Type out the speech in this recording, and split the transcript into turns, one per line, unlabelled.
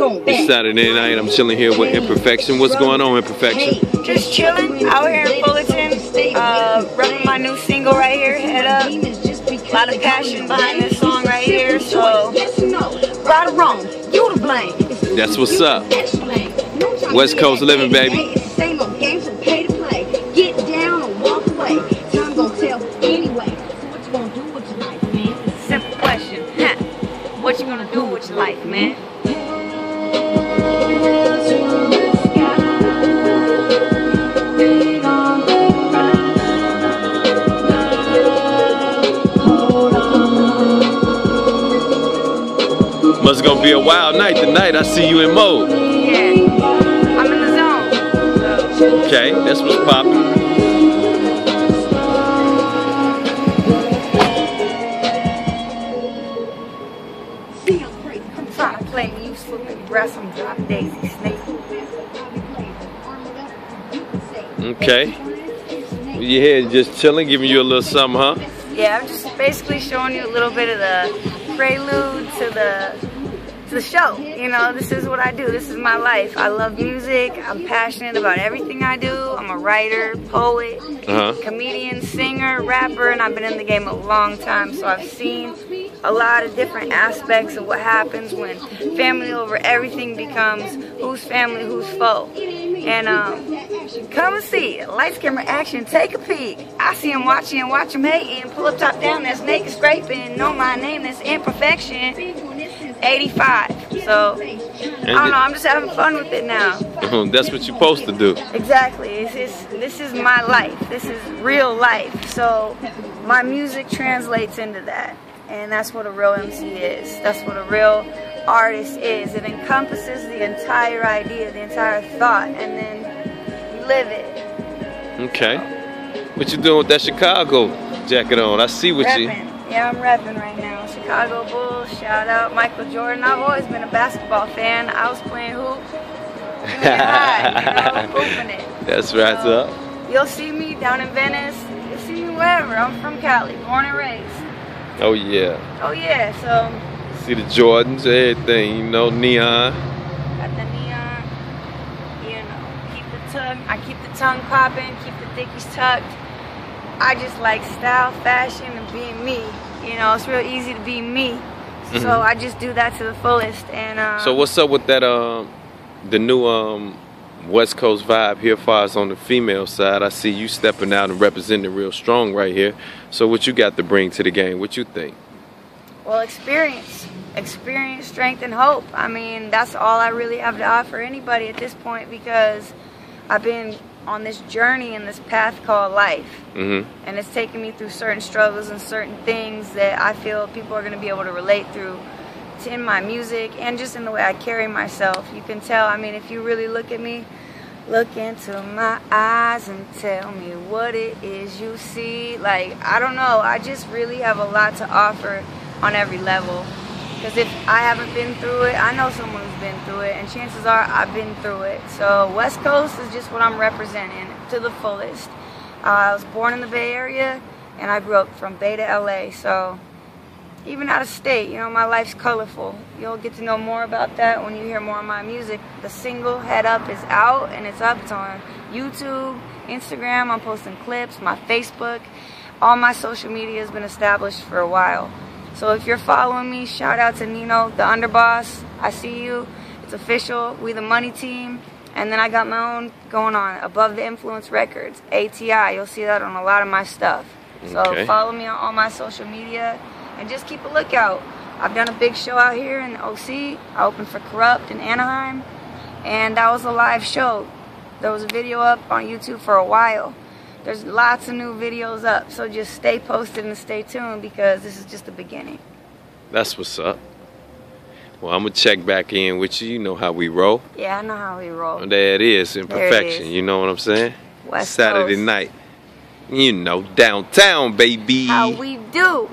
It's Saturday night. I'm chilling here with Imperfection. What's going on, Imperfection?
Just chilling out here in Fullerton. Repping my new single right here, Head Up. A lot of passion behind this song right here. So, right or wrong, you to blame.
That's what's up. West Coast living, baby.
Same old game, so pay to play. Get down or walk away. Time gonna tell anyway. So what you gonna do with your life, man?
Simple question. What you gonna do with your life, man?
Must gonna be a wild night tonight. I see you in mode.
Yeah, I'm in the zone. So.
Okay, that's what's popping.
I'm trying to play you slipping breath, I'm drop daisy snake.
Okay. You here just chilling, giving you a little something, huh?
Yeah, I'm just basically showing you a little bit of the prelude to the show. You know, this is what I do. This is my life. I love music. I'm passionate about everything I do. I'm a writer, poet, comedian, singer, rapper, and I've been in the game a long time. So I've seen a lot of different aspects of what happens when family over everything becomes who's family, who's foe. And come and see. Lights, camera, action. Take a peek. I see him watching and watch him hating. Pull up, top down. That's naked scraping. Know my name. That's Imperfection. 85. So I don't know. I'm just having fun with it now.
That's what you're supposed to do.
Exactly. This is my life. This is real life. So my music translates into that. And that's what a real MC is. That's what a real artist is. It encompasses the entire idea, the entire thought, and then you live it.
Okay. What you doing with that Chicago jacket on? I see what you...
Yeah, I'm repping right now. Chicago Bulls, shout out Michael Jordan. I've always been a basketball fan. I was playing hoop junior high, you know, hooping it.
That's right up.
You'll see me down in Venice. You'll see me wherever. I'm from Cali, born and raised.
Oh yeah.
Oh yeah, so.
See the Jordans, everything, you know, neon.
Got the neon, you know, I keep the tongue popping, keep the dickies tucked. I just like style, fashion, and being me. You know, it's real easy to be me. So I just do that to the fullest. And
so what's up with that, the new West Coast vibe here, far as on the female side? I see you stepping out and representing real strong right here. So what you got to bring to the game? What you think?
Well, experience, strength, and hope. I mean, that's all I really have to offer anybody at this point, because I've been on this journey and this path called life. And it's taken me through certain struggles and certain things that I feel people are going to be able to relate through in my music and just in the way I carry myself. You can tell, I mean, if you really look at me, look into my eyes and tell me what it is you see. Like, I don't know, I just really have a lot to offer on every level. Because if I haven't been through it, I know someone who's been through it, and chances are I've been through it. So West Coast is just what I'm representing to the fullest. I was born in the Bay Area, and I grew up from Bay to LA. So even out of state, you know, my life's colorful. You'll get to know more about that when you hear more of my music. The single Head Up is out, and it's up. It's on YouTube, Instagram. I'm posting clips, my Facebook. All my social media has been established for a while. So if you're following me, shout out to Nino, the underboss. I see you. It's official. We the Money Team. And then I got my own going on, Above the Influence Records, ATI. You'll see that on a lot of my stuff. So follow me on all my social media and just keep a lookout. I've done a big show out here in OC. I opened for Corrupt in Anaheim. And that was a live show. There was a video up on YouTube for a while. There's lots of new videos up, so just stay posted and stay tuned, because this is just the beginning. That's
what's up. Well, I'm going to check back in with you. You know how we roll.
Yeah, I know how we roll.
And there it is, Imperfection. You know what I'm saying?
West
Saturday
Coast.
night. You know, downtown, baby.
How we do.